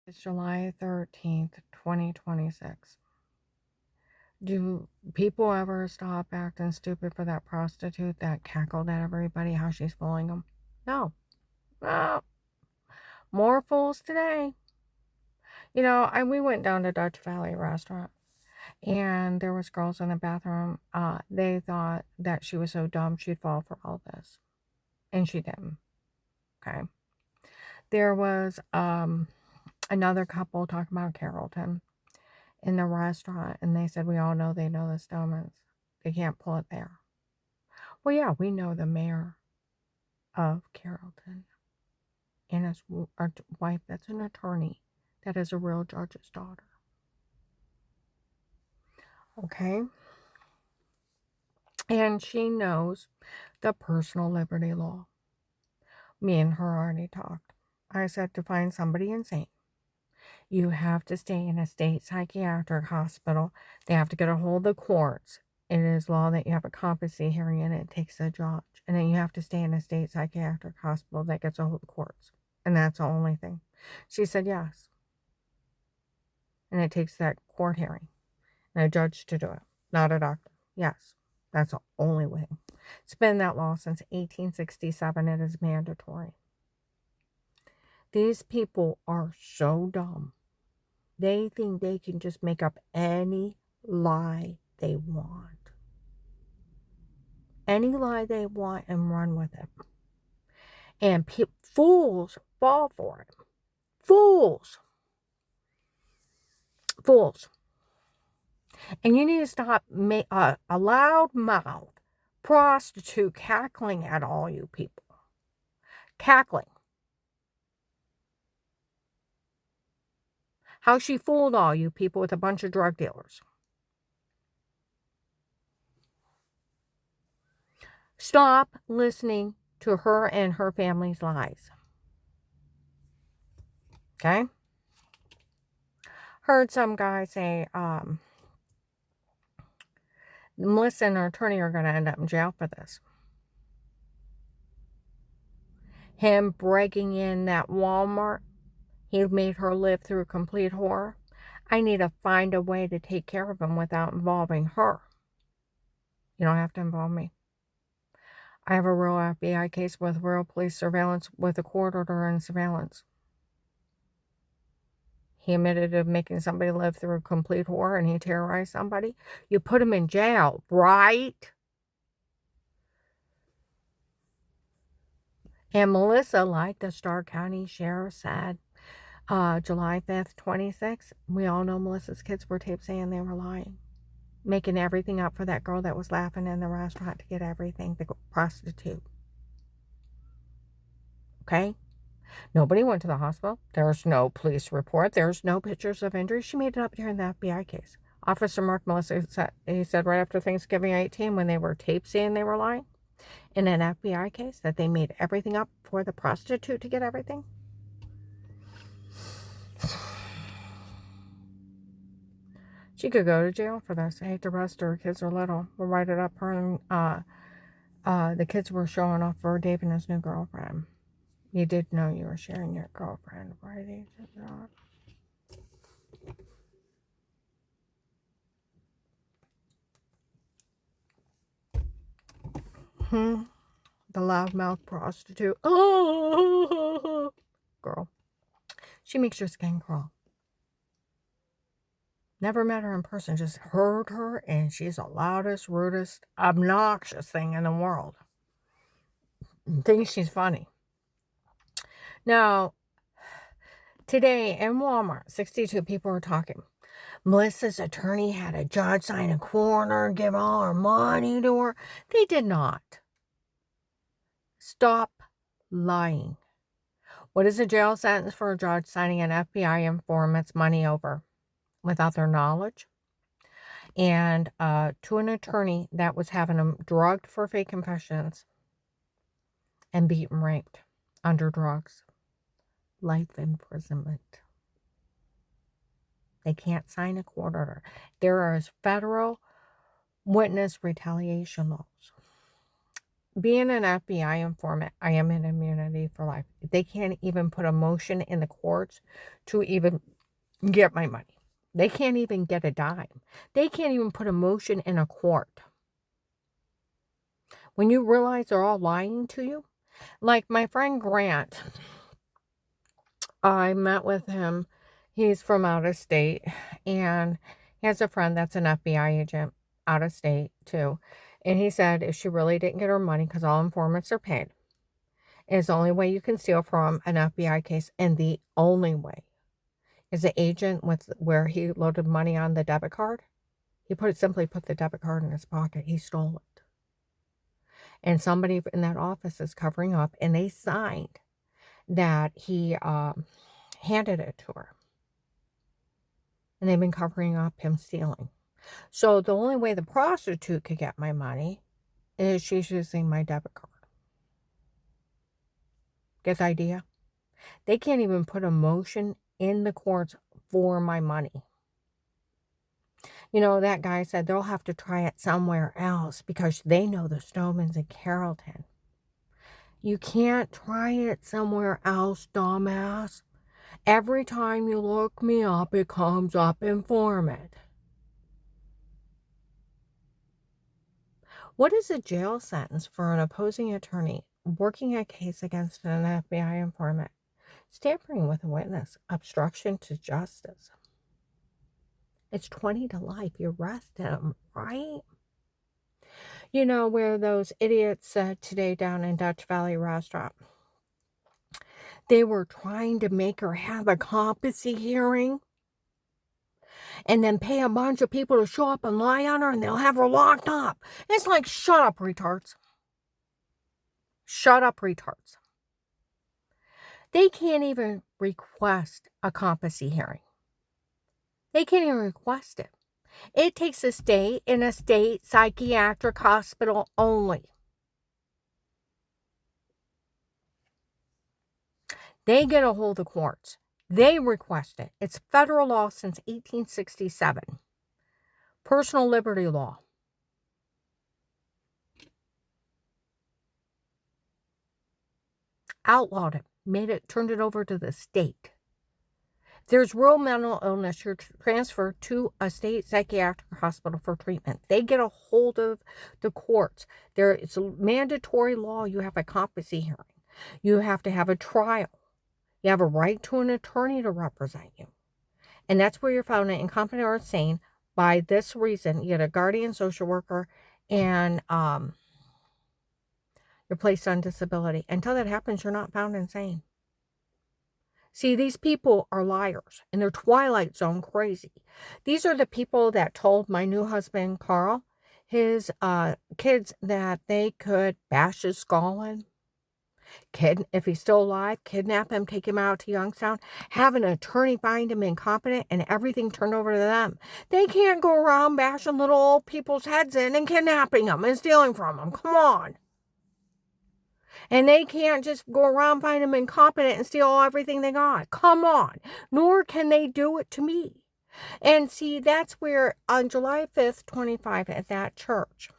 It's July 13th, 2026. Do people ever stop acting stupid for that prostitute that cackled at everybody how she's fooling them? No. No. More fools today. We went down to Dutch Valley Restaurant and there was girls in the bathroom. They thought that she was so dumb she'd fall for all this. And she didn't. Okay. There was another couple talking about Carrollton in the restaurant, and they said, we all know they know the Stomans. They can't pull it there. Well, yeah, we know the mayor of Carrollton and his wife that's an attorney that is a real judge's daughter. Okay? And she knows the personal liberty law. Me and her already talked. I said to find somebody insane, you have to stay in a state psychiatric hospital. They have to get a hold of the courts. It is law that you have a competency hearing and it takes a judge. And then you have to stay in a state psychiatric hospital that gets a hold of the courts. And that's the only thing. She said yes. And it takes that court hearing and a judge to do it, not a doctor. Yes, that's the only way. It's been that law since 1867. It is mandatory. These people are so dumb. They think they can just make up any lie they want. Any lie they want and run with it. And fools fall for it. Fools. Fools. And you need to stop a loud mouth prostitute cackling at all you people. Cackling. How she fooled all you people with a bunch of drug dealers. Stop listening to her and her family's lies. Okay? Heard some guy say, Melissa and her attorney are going to end up in jail for this. Him breaking in that Walmart, he made her live through complete horror. I need to find a way to take care of him without involving her. You don't have to involve me. I have a real FBI case with real police surveillance with a court order and surveillance. He admitted to making somebody live through complete horror and he terrorized somebody. You put him in jail, right? And Melissa, like the Starr County Sheriff said, July 5th, 26th, we all know Melissa's kids were taped saying they were lying. Making everything up for that girl that was laughing in the restaurant to get everything, the prostitute. Okay? Nobody went to the hospital. There's no police report. There's no pictures of injuries. She made it up during the FBI case. Officer Mark Melissa said right after Thanksgiving 18, when they were taped saying they were lying in an FBI case, that they made everything up for the prostitute to get everything. She could go to jail for this. I hate to arrest her. Kids are little. We'll write it up. Her and the kids were showing off for Dave and his new girlfriend. You did know you were sharing your girlfriend, right? The loudmouth prostitute. Oh, girl. She makes your skin crawl. Never met her in person, just heard her, and she's the loudest, rudest, obnoxious thing in the world. Thinks she's funny. Now, today in Walmart, 62 people were talking. Melissa's attorney had a judge sign a corner, give all her money to her. They did not. Stop lying. What is a jail sentence for a judge signing an FBI informant's money over without their knowledge? And to an attorney that was having them drugged for fake confessions and beaten, raped under drugs. Life imprisonment. They can't sign a court order. There are federal witness retaliation laws. being an FBI informant, I am in immunity for life. They can't even put a motion in the courts to even get my money. They can't even get a dime. They can't even put a motion in a court. When you realize they're all lying to you, like my friend Grant, I met with him. He's from out of state, and he has a friend that's an FBI agent out of state too. And he said if she really didn't get her money, because all informants are paid, is the only way you can steal from an FBI case, and the only way is the agent with where he loaded money on the debit card. He simply put the debit card in his pocket. He stole it. And somebody in that office is covering up, and they signed that he handed it to her. And they've been covering up him stealing. So the only way the prostitute could get my money is she's using my debit card. Get the idea? They can't even put a motion in the courts for my money. You know, that guy said they'll have to try it somewhere else because they know the Snowmans in Carrollton. You can't try it somewhere else, dumbass. Every time you look me up, it comes up informant. What is a jail sentence for an opposing attorney working a case against an FBI informant, tampering with a witness, obstruction to justice? It's 20 to life. You arrest him, right? You know, where those idiots said today down in Dutch Valley Restaurant, they were trying to make her have a competency hearing and then pay a bunch of people to show up and lie on her and they'll have her locked up. It's like, shut up, retards. Shut up, retards. They can't even request a competency hearing. They can't even request it. It takes a stay in a state psychiatric hospital only. They get a hold of courts. They request it. It's federal law since 1867. Personal liberty law. Outlawed it. Turned it over to the state. If there's real mental illness, you're transferred to a state psychiatric hospital for treatment. They get a hold of the courts. It's a mandatory law. You have a competency hearing. You have to have a trial. You have a right to an attorney to represent you. And that's where you're found incompetent or insane. By this reason, you get a guardian social worker and you're placed on disability. Until that happens, you're not found insane. See, these people are liars and they're Twilight Zone crazy. These are the people that told my new husband, Carl, his kids that they could bash his skull in. If he's still alive, kidnap him, take him out to Youngstown, have an attorney find him incompetent, and everything turned over to them. They can't go around bashing little old people's heads in and kidnapping them and stealing from them. Come on. And they can't just go around find them incompetent and steal everything they got. Come on. Nor can they do it to me. And see, that's where on July 5th, 25, at that church,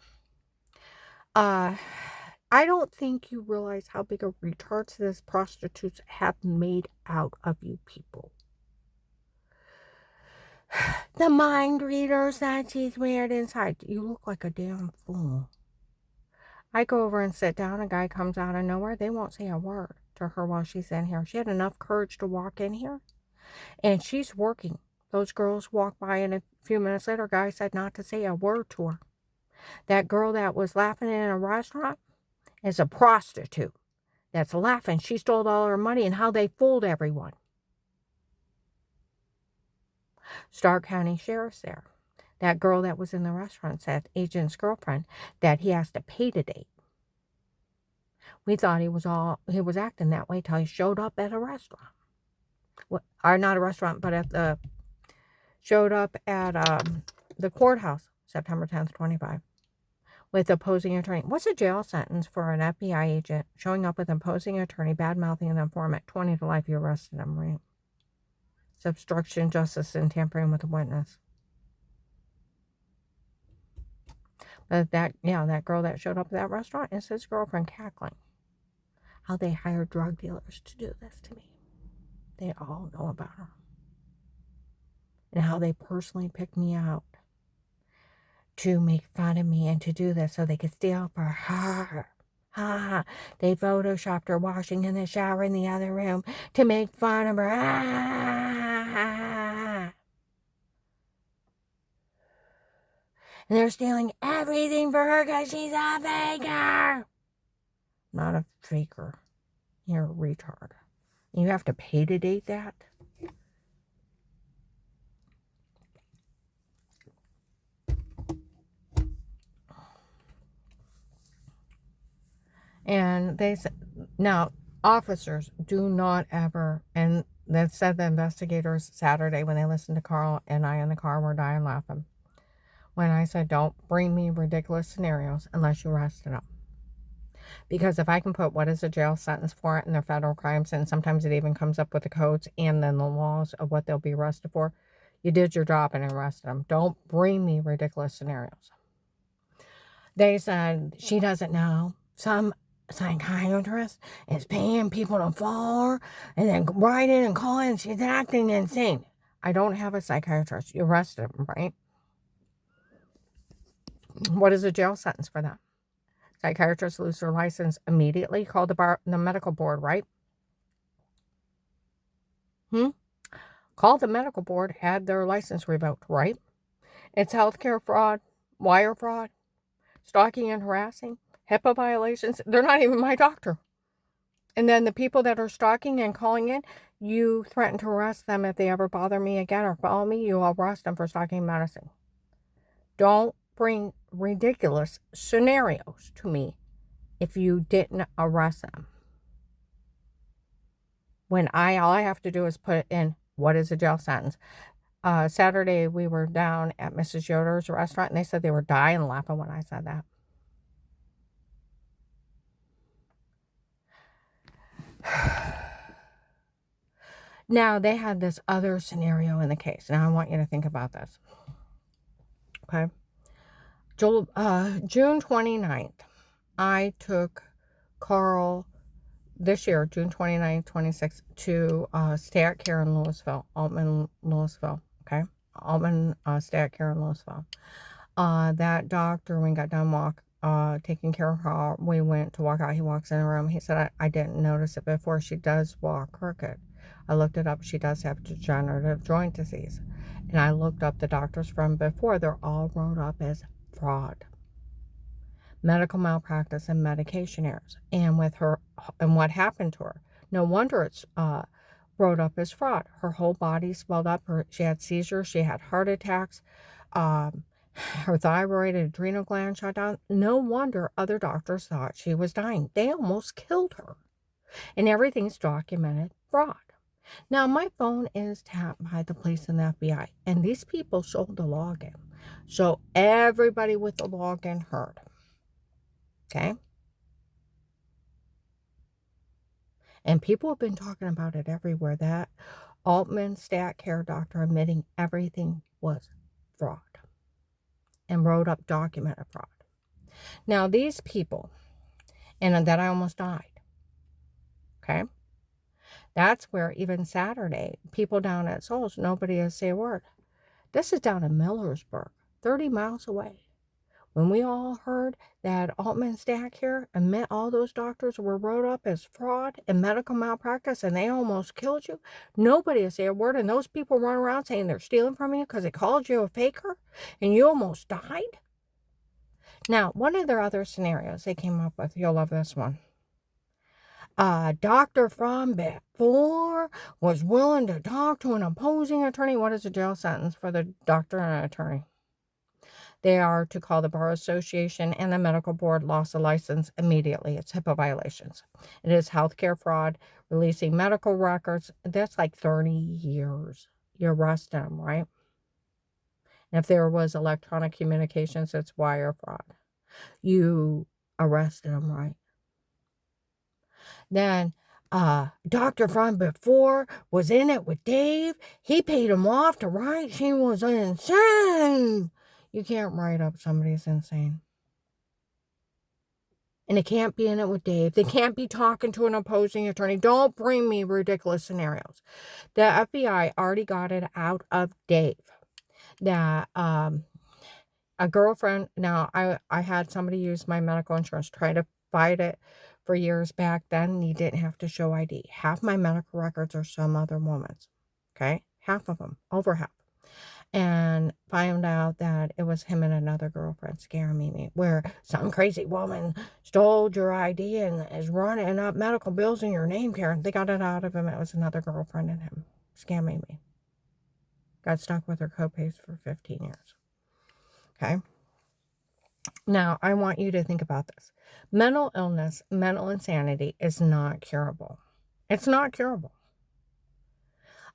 I don't think you realize how big a retards this prostitutes have made out of you people. The mind readers that she's weird inside. You look like a damn fool. I go over and sit down. A guy comes out of nowhere. They won't say a word to her while she's in here. She had enough courage to walk in here. And she's working. Those girls walk by, and a few minutes later, guy said not to say a word to her. That girl that was laughing in a restaurant is a prostitute that's laughing. She stole all her money and how they fooled everyone. Stark County Sheriff's there. That girl that was in the restaurant said, agent's girlfriend, that he has to pay to date. We thought he was acting that way till he showed up at a restaurant. Or not a restaurant, but showed up at the courthouse, September 10th, 25, with opposing attorney. What's a jail sentence for an FBI agent showing up with opposing attorney, bad-mouthing an informant? 20 to life, you arrested him, right? It's obstruction, justice, and tampering with a witness. That girl that showed up at that restaurant is his girlfriend cackling. How they hired drug dealers to do this to me. They all know about her. And how they personally picked me out to make fun of me and to do this so they could steal for her. Ha! They photoshopped her washing in the shower in the other room to make fun of her. And they're stealing everything for her because she's a faker. Not a faker. You're a retard. You have to pay to date that? And they said, now, officers do not ever, and that said the investigators Saturday when they listened to Carl and I in the car were dying laughing. When I said, don't bring me ridiculous scenarios unless you arrested them. Because if I can put what is a jail sentence for it and their federal crimes, and sometimes it even comes up with the codes and then the laws of what they'll be arrested for, you did your job and arrested them. Don't bring me ridiculous scenarios. They said she doesn't know. Some psychiatrist is paying people to follow her and then write in and call in. She's acting insane. I don't have a psychiatrist. You arrested him, right? What is a jail sentence for that? Psychiatrists lose their license immediately. Call the medical board, right? Call the medical board, had their license revoked, right? It's healthcare fraud, wire fraud, stalking and harassing, HIPAA violations. They're not even my doctor. And then the people that are stalking and calling in, you threaten to arrest them if they ever bother me again or follow me. You arrest them for stalking medicine. Don't bring ridiculous scenarios to me if you didn't arrest them. When all I have to do is put in what is a jail sentence. Saturday we were down at Mrs. Yoder's restaurant and they said they were dying laughing when I said that. Now they had this other scenario in the case. Now I want you to think about this. Okay. June 29th, I took Carl this year, June 29th, 26th, to Stat Care in Louisville, Altman, Louisville. Okay. Altman Stat Care in Louisville. That doctor, when we got done taking care of her, we went to walk out. He walks in the room. He said, I didn't notice it before. She does walk crooked. I looked it up. She does have degenerative joint disease. And I looked up the doctors from before. They're all wrote up as fraud, medical malpractice, and medication errors. And with her, and what happened to her, no wonder it's wrote up as fraud. Her whole body swelled up. She had seizures. She had heart attacks. Her thyroid and adrenal gland shut down. No wonder other doctors thought she was dying. They almost killed her. And everything's documented fraud. Now, my phone is tapped by the police and the FBI. And these people showed the login. So everybody with the login heard. Okay? And people have been talking about it everywhere. That Altman Stat Care doctor admitting everything was fraud. And wrote up documented fraud. Now, these people, and that I almost died. Okay? That's where even Saturday, people down at Souls, nobody has say a word. This is down in Millersburg, 30 miles away. When we all heard that Altman Stat Care admit all those doctors were wrote up as fraud and medical malpractice and they almost killed you, nobody has say a word. And those people run around saying they're stealing from you because they called you a faker and you almost died. Now, one of their other scenarios they came up with, you'll love this one. Doctor from before was willing to talk to an opposing attorney. What is a jail sentence for the doctor and an attorney? They are to call the Bar Association and the medical board, loss of license immediately. It's HIPAA violations. It is healthcare fraud, releasing medical records. That's like 30 years. You arrest them, right? And if there was electronic communications, it's wire fraud. You arrested them, right? Then doctor from before was in it with Dave. He paid him off to write. She was insane. You can't write up somebody's insane. And they can't be in it with Dave. They can't be talking to an opposing attorney. Don't bring me ridiculous scenarios. The FBI already got it out of Dave that a girlfriend, now I had somebody use my medical insurance, try to fight it for years back then. You didn't have to show ID. Half my medical records are some other woman's. Okay? Half of them, over half. And found out that it was him and another girlfriend scamming me, where some crazy woman stole your ID and is running up medical bills in your name, Karen. They got it out of him. It was another girlfriend and him scamming me. Got stuck with her copays for 15 years. Okay? Now, I want you to think about this. Mental illness, mental insanity is not curable. It's not curable.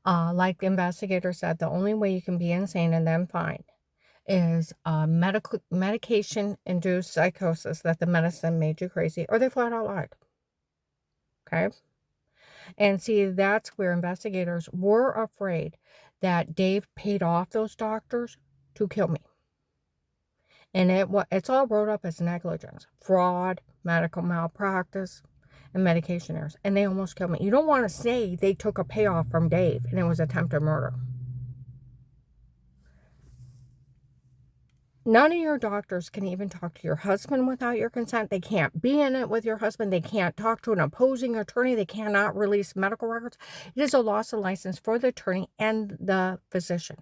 Like the investigator said, the only way you can be insane and then fine is medication-induced psychosis, that the medicine made you crazy, or they flat out lied. Okay? And see, that's where investigators were afraid that Dave paid off those doctors to kill me. And it's all wrote up as negligence, fraud, medical malpractice, and medication errors. And they almost killed me. You don't want to say they took a payoff from Dave and it was attempted murder. None of your doctors can even talk to your husband without your consent. They can't be in it with your husband. They can't talk to an opposing attorney. They cannot release medical records. It is a loss of license for the attorney and the physician.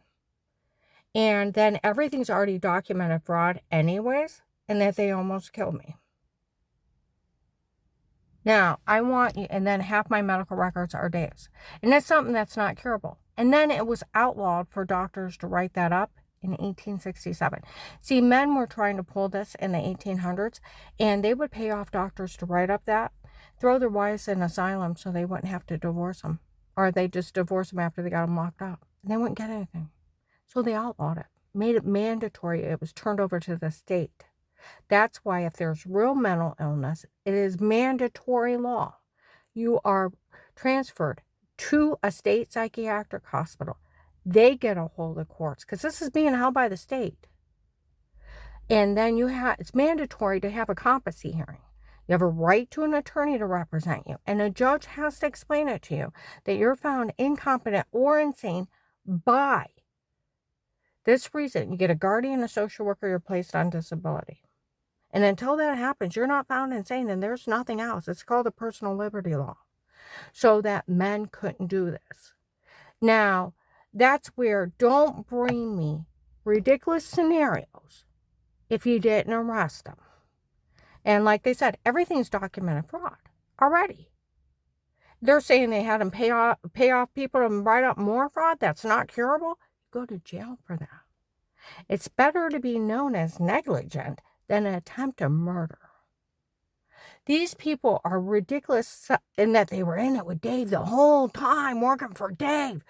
And then everything's already documented fraud anyways, and that they almost killed me. Now, I want you, and then half my medical records are Dave's. And that's something that's not curable. And then it was outlawed for doctors to write that up in 1867. See, men were trying to pull this in the 1800s, and they would pay off doctors to write up that, throw their wives in asylum so they wouldn't have to divorce them. Or they just divorce them after they got them locked up. And they wouldn't get anything. So they outlawed it, made it mandatory. It was turned over to the state. That's why if there's real mental illness, it is mandatory law. You are transferred to a state psychiatric hospital. They get a hold of courts because this is being held by the state. And then it's mandatory to have a competency hearing. You have a right to an attorney to represent you. And a judge has to explain it to you that you're found incompetent or insane by this reason. You get a guardian, a social worker, you're placed on disability. And until that happens, you're not found insane, and there's nothing else. It's called the personal liberty law. So that men couldn't do this. Now, that's where don't bring me ridiculous scenarios if you didn't arrest them. And like they said, everything's documented fraud already. They're saying they had them pay off people and write up more fraud. That's not curable. Go to jail for that. It's better to be known as negligent than an attempt to murder. These people are ridiculous in that they were in it with Dave the whole time, working for Dave.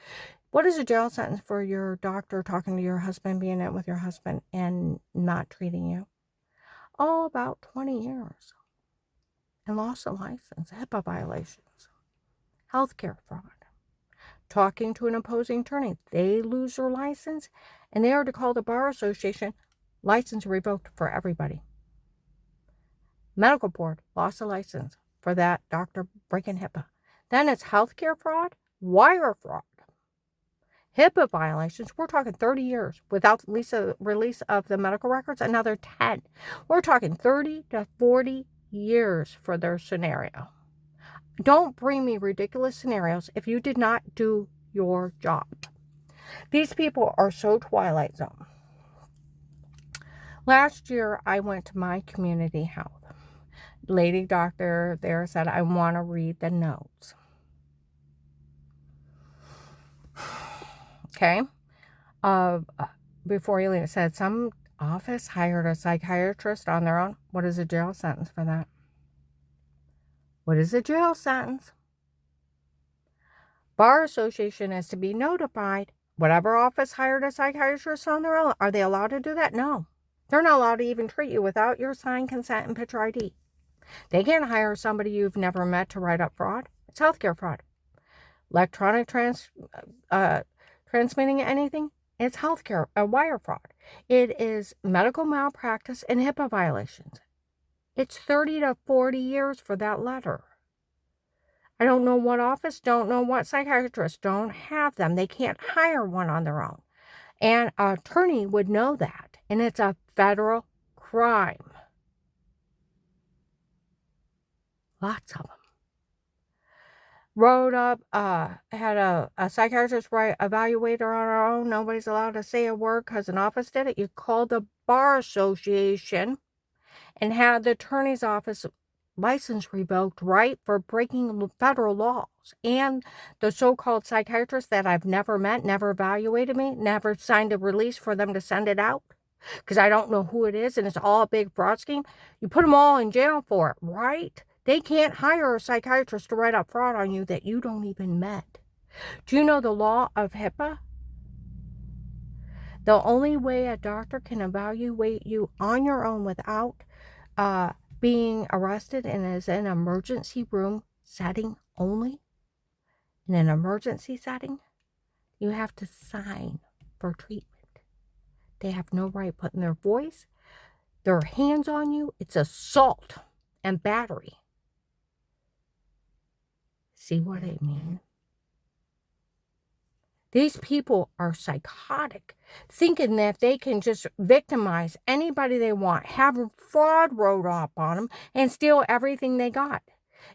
What is a jail sentence for your doctor talking to your husband, being in it with your husband, and not treating you? Oh, about 20 years. And loss of license, HIPAA violations, healthcare fraud, talking to an opposing attorney. They lose their license, and they are to call the Bar Association. License revoked for everybody. Medical board, loss of license for that doctor breaking HIPAA. Then it's healthcare fraud, wire fraud, HIPAA violations. We're talking 30 years without release of the medical records, another 10. We're talking 30 to 40 years for their scenario. Don't bring me ridiculous scenarios if you did not do your job. These people are so Twilight Zone. Last year, I went to my community health. Lady doctor there said, I want to read the notes. Okay. Before you leave, it said some office hired a psychiatrist on their own. What is a jail sentence for that? What is a jail sentence? Bar Association is to be notified. Whatever office hired a psychiatrist on their own, are they allowed to do that? No. They're not allowed to even treat you without your signed consent and picture ID. They can't hire somebody you've never met to write up fraud. It's healthcare fraud. Electronic transmitting anything, it's healthcare, wire fraud. It is medical malpractice and HIPAA violations. It's 30 to 40 years for that letter. I don't know what office, don't know what psychiatrist, don't have them. They can't hire one on their own. And an attorney would know that. And it's a federal crime. Lots of them. Wrote up, had a psychiatrist evaluate her on her own. Nobody's allowed to say a word because an office did it. You called the Bar Association and had the attorney's office license revoked, right, for breaking federal laws. And the so-called psychiatrist that I've never met, never evaluated me, never signed a release for them to send it out, because I don't know who it is and it's all a big fraud scheme. You put them all in jail for it, right? They can't hire a psychiatrist to write up fraud on you that you don't even met. Do you know the law of HIPAA? The only way a doctor can evaluate you on your own without being arrested and is in an emergency room setting only, in an emergency setting, you have to sign for treatment. They have no right putting their voice, their hands on you. It's assault and battery. See what I mean? These people are psychotic, thinking that they can just victimize anybody they want, have fraud wrote up on them, and steal everything they got.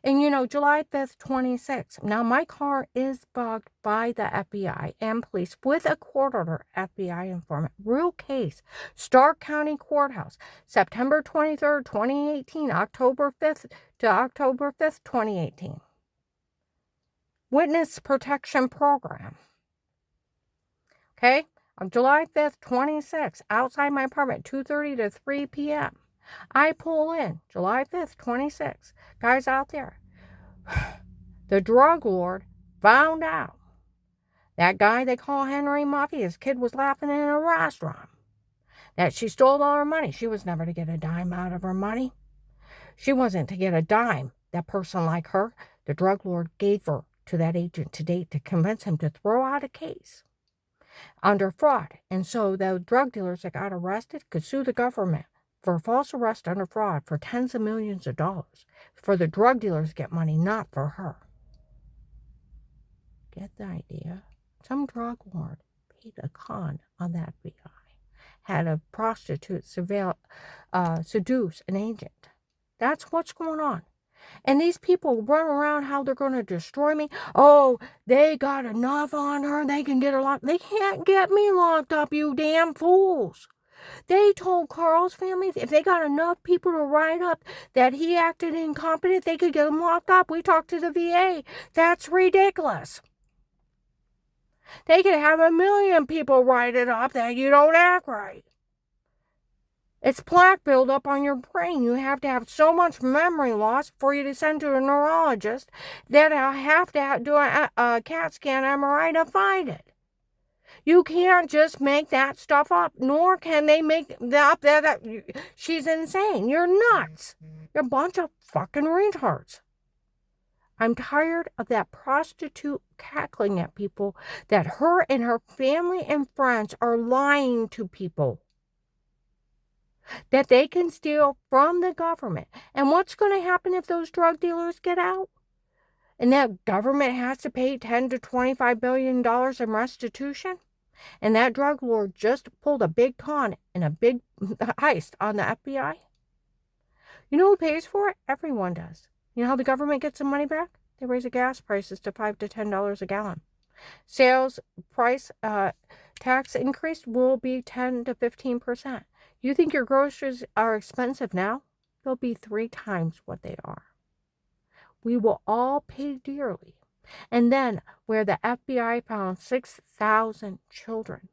And, you know, July 5th, 26. Now, my car is bugged by the FBI and police with a court order FBI informant. Real case. Stark County Courthouse. September 23rd, 2018. October 5th to October 5th, 2018. Witness Protection Program. Okay? On July 5th, 26. Outside my apartment, 2:30 to 3 p.m. I pull in, July 5th, 26. Guys out there. The drug lord found out that guy they call Henry Mafia, his kid was laughing in a restaurant, that she stole all her money. She was never to get a dime out of her money. She wasn't to get a dime. That person like her, the drug lord gave her to that agent to date to convince him to throw out a case under fraud. And so the drug dealers that got arrested could sue the government for false arrest under fraud for tens of millions of dollars. For the drug dealers to get money, not for her. Get the idea? Some drug lord paid a con on the FBI. Had a prostitute seduce an agent. That's what's going on. And these people run around how they're going to destroy me. Oh, they got enough on her. They can get her locked. They can't get me locked up, you damn fools. They told Carl's family if they got enough people to write up that he acted incompetent, they could get him locked up. We talked to the VA. That's ridiculous. They could have 1 million people write it up that you don't act right. It's plaque buildup on your brain. You have to have so much memory loss for you to send to a neurologist that I have to do a CAT scan MRI to find it. You can't just make that stuff up, nor can they make that she's insane. You're nuts. You're a bunch of fucking retards. I'm tired of that prostitute cackling at people that her and her family and friends are lying to people that they can steal from the government. And what's going to happen if those drug dealers get out? And that government has to pay $10 to $25 billion in restitution? And that drug lord just pulled a big con and a big heist on the FBI? You know who pays for it? Everyone does. You know how the government gets some money back? They raise the gas prices to $5 to $10 a gallon. Sales price tax increase will be 10 to 15%. You think your groceries are expensive now? They'll be 3 times what they are. We will all pay dearly. And then where the FBI found 6,000 children.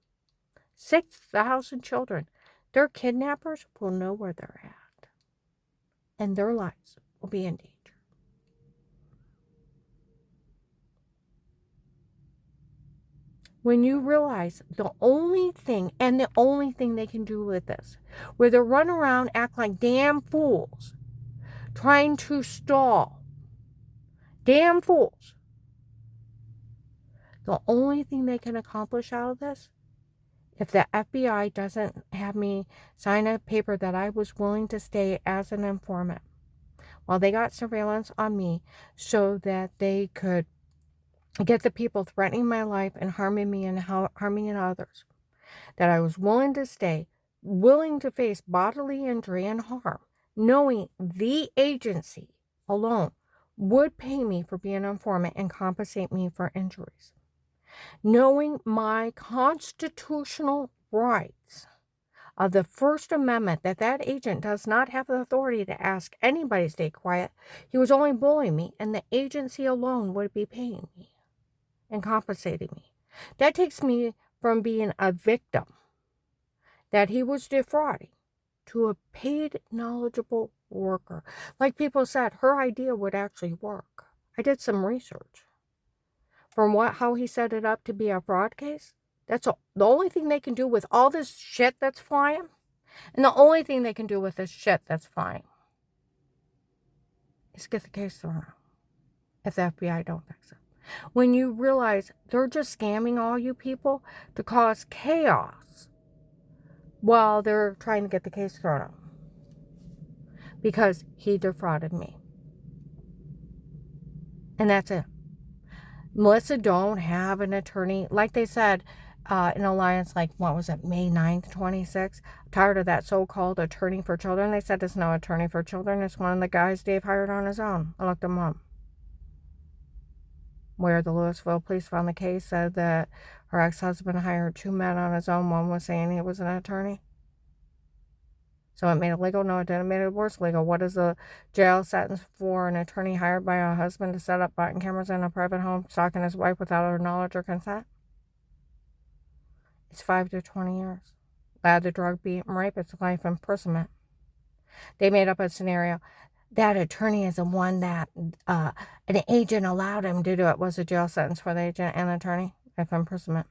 6,000 children. Their kidnappers will know where they're at. And their lives will be in danger. When you realize the only thing they can do with this, where they run around, act like damn fools, trying to stall, damn fools, the only thing they can accomplish out of this if the FBI doesn't have me sign a paper that I was willing to stay as an informant while they got surveillance on me so that they could get the people threatening my life and harming me and harming others, that I was willing to stay, willing to face bodily injury and harm, knowing the agency alone would pay me for being an informant and compensate me for injuries. Knowing my constitutional rights of the First Amendment, that agent does not have the authority to ask anybody to stay quiet. He was only bullying me, and the agency alone would be paying me and compensating me. That takes me from being a victim that he was defrauding to a paid, knowledgeable worker. Like people said, her idea would actually work. I did some research. From how he set it up to be a fraud case, that's the only thing they can do with all this shit that's flying, and the only thing they can do with this shit that's flying is get the case thrown out if the FBI don't fix it. When you realize they're just scamming all you people to cause chaos while they're trying to get the case thrown out because he defrauded me. And that's it. Melissa don't have an attorney. Like they said, in Alliance, like, what was it, May 9th, 26? Tired of that so-called attorney for children. They said it's no attorney for children. It's one of the guys Dave hired on his own. I looked him up. Where the Louisville police found the case, said that her ex-husband hired 2 men on his own. One was saying he was an attorney. So it made it legal? No, it didn't. It made it worse legal. What is the jail sentence for an attorney hired by a husband to set up button cameras in a private home, stalking his wife without her knowledge or consent? It's 5 to 20 years. Allowed the drug, beat, and rape, it's life imprisonment. They made up a scenario. That attorney is the one that an agent allowed him to do it. Was a jail sentence for the agent and the attorney. Life imprisonment.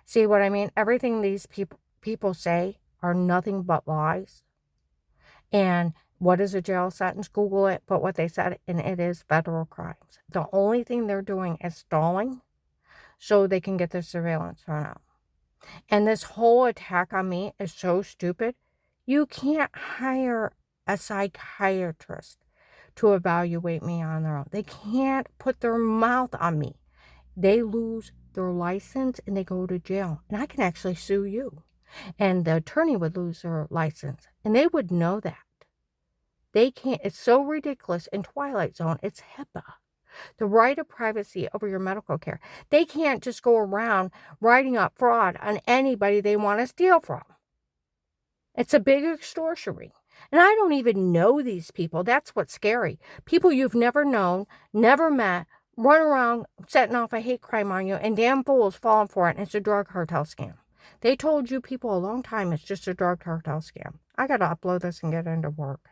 See what I mean? Everything these people say are nothing but lies. And what is a jail sentence? Google it, put what they said, and it is federal crimes. The only thing they're doing is stalling so they can get their surveillance thrown out. And this whole attack on me is so stupid. You can't hire a psychiatrist to evaluate me on their own. They can't put their mouth on me. They lose their license and they go to jail. And I can actually sue you. And the attorney would lose their license. And they would know that. They can't. It's so ridiculous. In Twilight Zone, it's HIPAA. The right of privacy over your medical care. They can't just go around writing up fraud on anybody they want to steal from. It's a big extortion ring. And I don't even know these people. That's what's scary. People you've never known, never met, run around setting off a hate crime on you, and damn fools falling for it, and it's a drug cartel scam. They told you people a long time it's just a drug cartel scam. I got to upload this and get into work.